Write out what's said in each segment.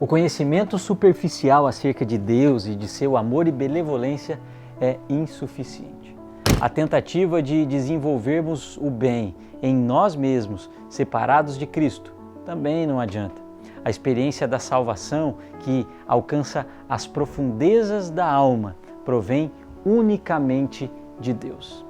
O conhecimento superficial acerca de Deus e de seu amor e benevolência é insuficiente. A tentativa de desenvolvermos o bem em nós mesmos, separados de Cristo, também não adianta. A experiência da salvação, que alcança as profundezas da alma, provém unicamente de Deus.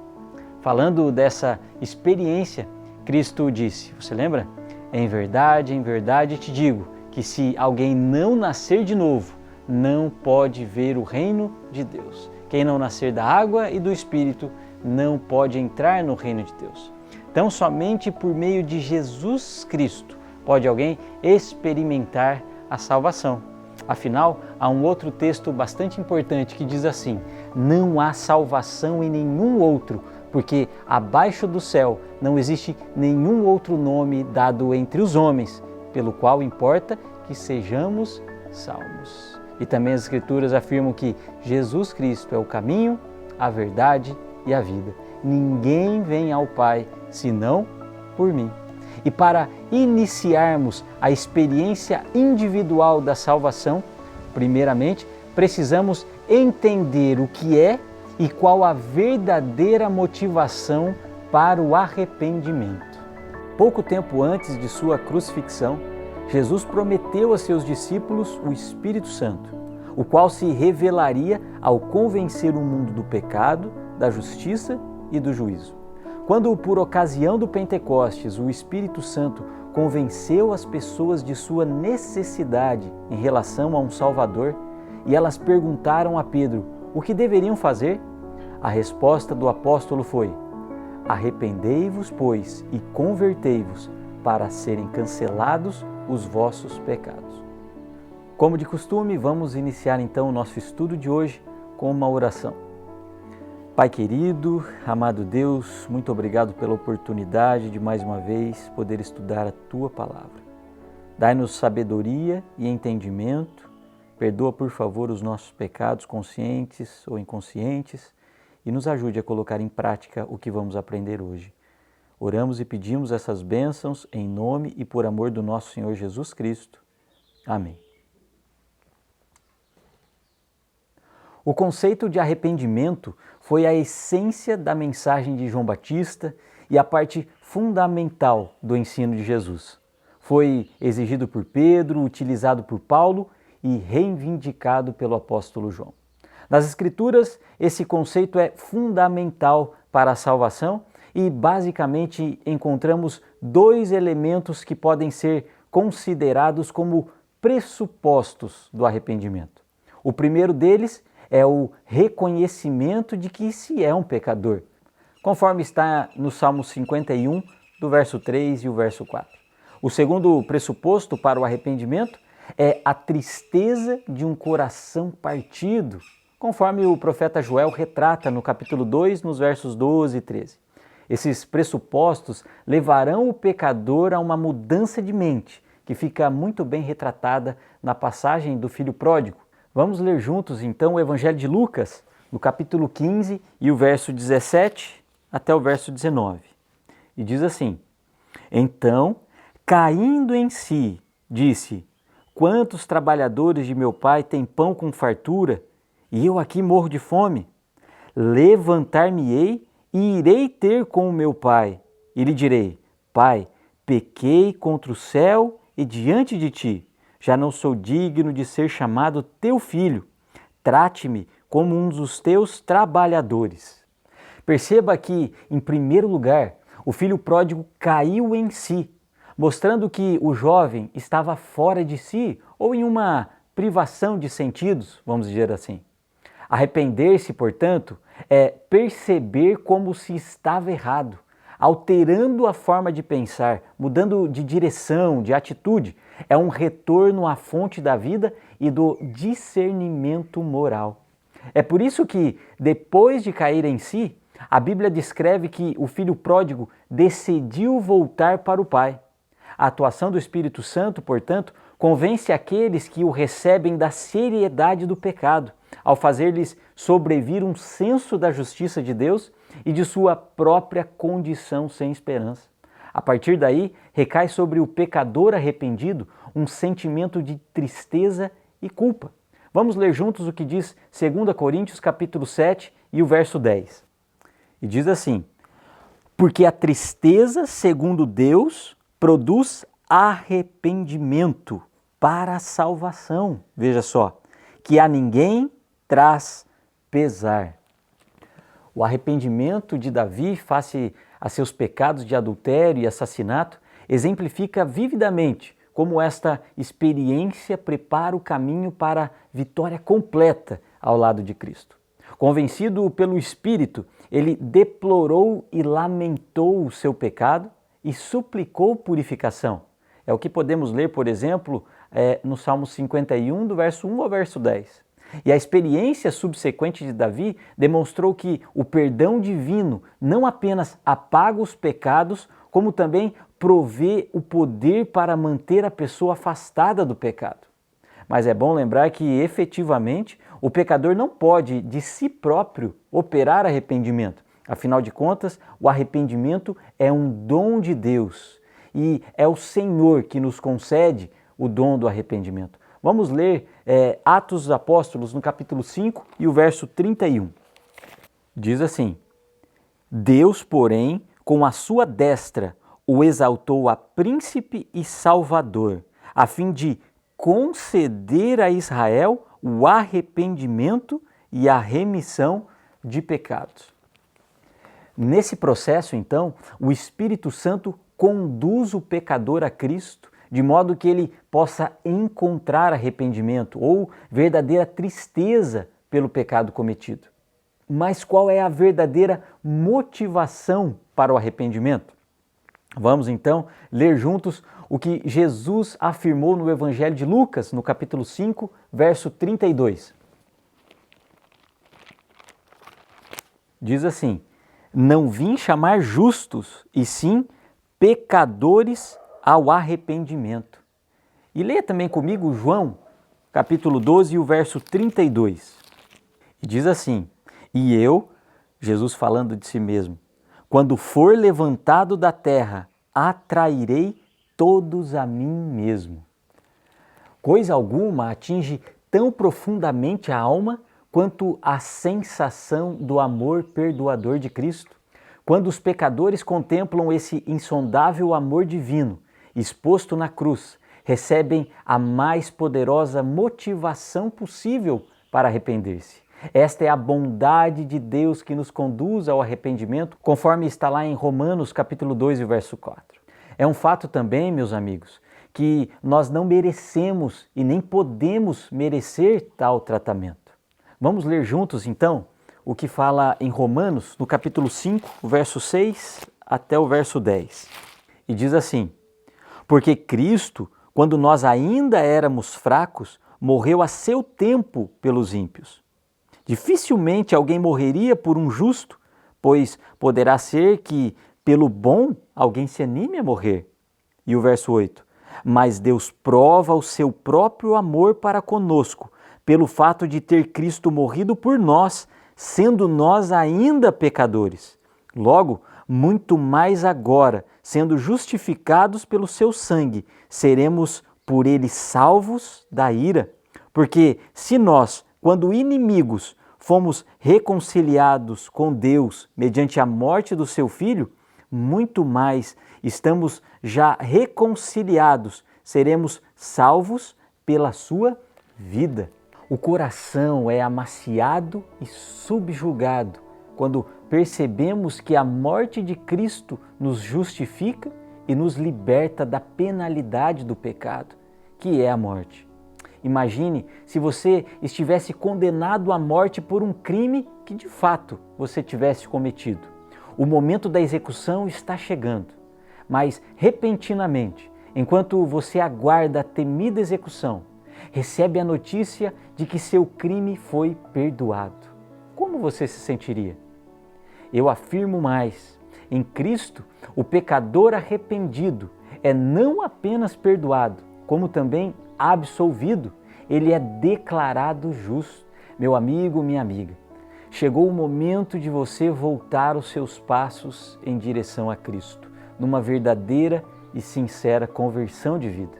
Falando dessa experiência, Cristo disse, você lembra? Em verdade te digo, que se alguém não nascer de novo, não pode ver o reino de Deus. Quem não nascer da água e do Espírito não pode entrar no reino de Deus. Então, somente por meio de Jesus Cristo pode alguém experimentar a salvação. Afinal, há um outro texto bastante importante que diz assim: não há salvação em nenhum outro, porque abaixo do céu não existe nenhum outro nome dado entre os homens, pelo qual importa que sejamos salvos. E também as Escrituras afirmam que Jesus Cristo é o caminho, a verdade e a vida. Ninguém vem ao Pai senão por mim. E para iniciarmos a experiência individual da salvação, primeiramente precisamos entender o que é e qual a verdadeira motivação para o arrependimento. Pouco tempo antes de sua crucifixão, Jesus prometeu a seus discípulos o Espírito Santo, o qual se revelaria ao convencer o mundo do pecado, da justiça e do juízo. Quando, por ocasião do Pentecostes, o Espírito Santo convenceu as pessoas de sua necessidade em relação a um Salvador, e elas perguntaram a Pedro o que deveriam fazer, a resposta do apóstolo foi: arrependei-vos, pois, e convertei-vos, para serem cancelados os vossos pecados. Como de costume, vamos iniciar então o nosso estudo de hoje com uma oração. Pai querido, amado Deus, muito obrigado pela oportunidade de mais uma vez poder estudar a Tua Palavra. Dai-nos sabedoria e entendimento, perdoa por favor os nossos pecados conscientes ou inconscientes e nos ajude a colocar em prática o que vamos aprender hoje. Oramos e pedimos essas bênçãos em nome e por amor do nosso Senhor Jesus Cristo. Amém. O conceito de arrependimento foi a essência da mensagem de João Batista e a parte fundamental do ensino de Jesus. Foi exigido por Pedro, utilizado por Paulo e reivindicado pelo apóstolo João. Nas Escrituras, esse conceito é fundamental para a salvação e, basicamente, encontramos dois elementos que podem ser considerados como pressupostos do arrependimento. O primeiro deles é o reconhecimento de que se é um pecador, conforme está no Salmo 51, do verso 3 e o verso 4. O segundo pressuposto para o arrependimento é a tristeza de um coração partido, conforme o profeta Joel retrata no capítulo 2, nos versos 12 e 13. Esses pressupostos levarão o pecador a uma mudança de mente, que fica muito bem retratada na passagem do filho pródigo. Vamos ler juntos então o Evangelho de Lucas, no capítulo 15 e o verso 17 até o verso 19. E diz assim: então, caindo em si, disse: quantos trabalhadores de meu pai têm pão com fartura, e eu aqui morro de fome? Levantar-me-ei e irei ter com o meu pai, e lhe direi: Pai, pequei contra o céu e diante de ti, já não sou digno de ser chamado teu filho. Trate-me como um dos teus trabalhadores. Perceba que, em primeiro lugar, o filho pródigo caiu em si, mostrando que o jovem estava fora de si ou em uma privação de sentidos, vamos dizer assim. Arrepender-se, portanto, é perceber como se estava errado, alterando a forma de pensar, mudando de direção, de atitude. É um retorno à fonte da vida e do discernimento moral. É por isso que, depois de cair em si, a Bíblia descreve que o filho pródigo decidiu voltar para o pai. A atuação do Espírito Santo, portanto, convence aqueles que o recebem da seriedade do pecado, ao fazer-lhes sobrevir um senso da justiça de Deus e de sua própria condição sem esperança. A partir daí, recai sobre o pecador arrependido um sentimento de tristeza e culpa. Vamos ler juntos o que diz 2 Coríntios capítulo 7 e o verso 10. E diz assim: porque a tristeza, segundo Deus, produz arrependimento para a salvação. Veja só, que a ninguém traz pesar. O arrependimento de Davi face a seus pecados de adultério e assassinato exemplifica vividamente como esta experiência prepara o caminho para a vitória completa ao lado de Cristo. Convencido pelo Espírito, ele deplorou e lamentou o seu pecado e suplicou purificação. É o que podemos ler, por exemplo, no Salmo 51, do verso 1 ao verso 10. E a experiência subsequente de Davi demonstrou que o perdão divino não apenas apaga os pecados, como também provê o poder para manter a pessoa afastada do pecado. Mas é bom lembrar que, efetivamente, o pecador não pode, de si próprio, operar arrependimento. Afinal de contas, o arrependimento é um dom de Deus e é o Senhor que nos concede o dom do arrependimento. Vamos ler Atos dos Apóstolos, no capítulo 5 e o verso 31. Diz assim: Deus, porém, com a sua destra, o exaltou a príncipe e salvador, a fim de conceder a Israel o arrependimento e a remissão de pecados. Nesse processo, então, o Espírito Santo conduz o pecador a Cristo, de modo que ele possa encontrar arrependimento ou verdadeira tristeza pelo pecado cometido. Mas qual é a verdadeira motivação para o arrependimento? Vamos então ler juntos o que Jesus afirmou no Evangelho de Lucas, no capítulo 5, verso 32. Diz assim: não vim chamar justos, e sim pecadores ao arrependimento. E leia também comigo João, capítulo 12, e o verso 32. E diz assim: e eu, Jesus falando de si mesmo, quando for levantado da terra, atrairei todos a mim mesmo. Coisa alguma atinge tão profundamente a alma quanto a sensação do amor perdoador de Cristo. Quando os pecadores contemplam esse insondável amor divino exposto na cruz, recebem a mais poderosa motivação possível para arrepender-se. Esta é a bondade de Deus que nos conduz ao arrependimento, conforme está lá em Romanos capítulo 2, verso 4. É um fato também, meus amigos, que nós não merecemos e nem podemos merecer tal tratamento. Vamos ler juntos, então, o que fala em Romanos, no capítulo 5, verso 6 até o verso 10. E diz assim: porque Cristo, quando nós ainda éramos fracos, morreu a seu tempo pelos ímpios. Dificilmente alguém morreria por um justo, pois poderá ser que, pelo bom, alguém se anime a morrer. E o verso 8. Mas Deus prova o seu próprio amor para conosco, pelo fato de ter Cristo morrido por nós, sendo nós ainda pecadores. Logo, muito mais agora, sendo justificados pelo seu sangue, seremos por ele salvos da ira. Porque se nós, quando inimigos, fomos reconciliados com Deus mediante a morte do seu Filho, muito mais, estamos já reconciliados, seremos salvos pela sua vida. O coração é amaciado e subjugado quando percebemos que a morte de Cristo nos justifica e nos liberta da penalidade do pecado, que é a morte. Imagine se você estivesse condenado à morte por um crime que de fato você tivesse cometido. O momento da execução está chegando, mas repentinamente, enquanto você aguarda a temida execução, recebe a notícia de que seu crime foi perdoado. Como você se sentiria? Eu afirmo mais, em Cristo, o pecador arrependido é não apenas perdoado, como também absolvido, ele é declarado justo. Meu amigo, minha amiga, chegou o momento de você voltar os seus passos em direção a Cristo. numa verdadeira e sincera conversão de vida.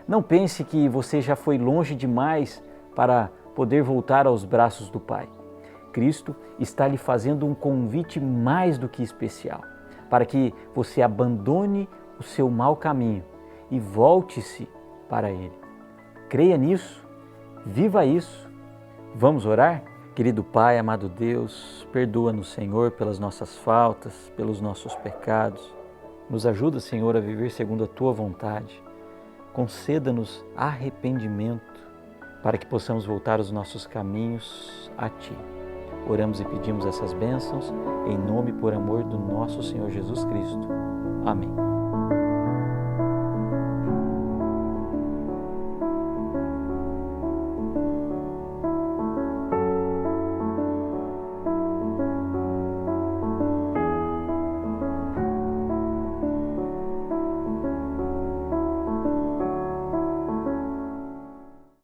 Não pense que você já foi longe demais para poder voltar aos braços do Pai. Cristo está lhe fazendo um convite mais do que especial, para que você abandone o seu mau caminho e volte-se para Ele. Creia nisso, viva isso. Vamos orar? Querido Pai, amado Deus, perdoa-nos, Senhor, pelas nossas faltas, pelos nossos pecados. Nos ajuda, Senhor, a viver segundo a Tua vontade. Conceda-nos arrependimento para que possamos voltar os nossos caminhos a Ti. Oramos e pedimos essas bênçãos em nome e por amor do nosso Senhor Jesus Cristo. Amém.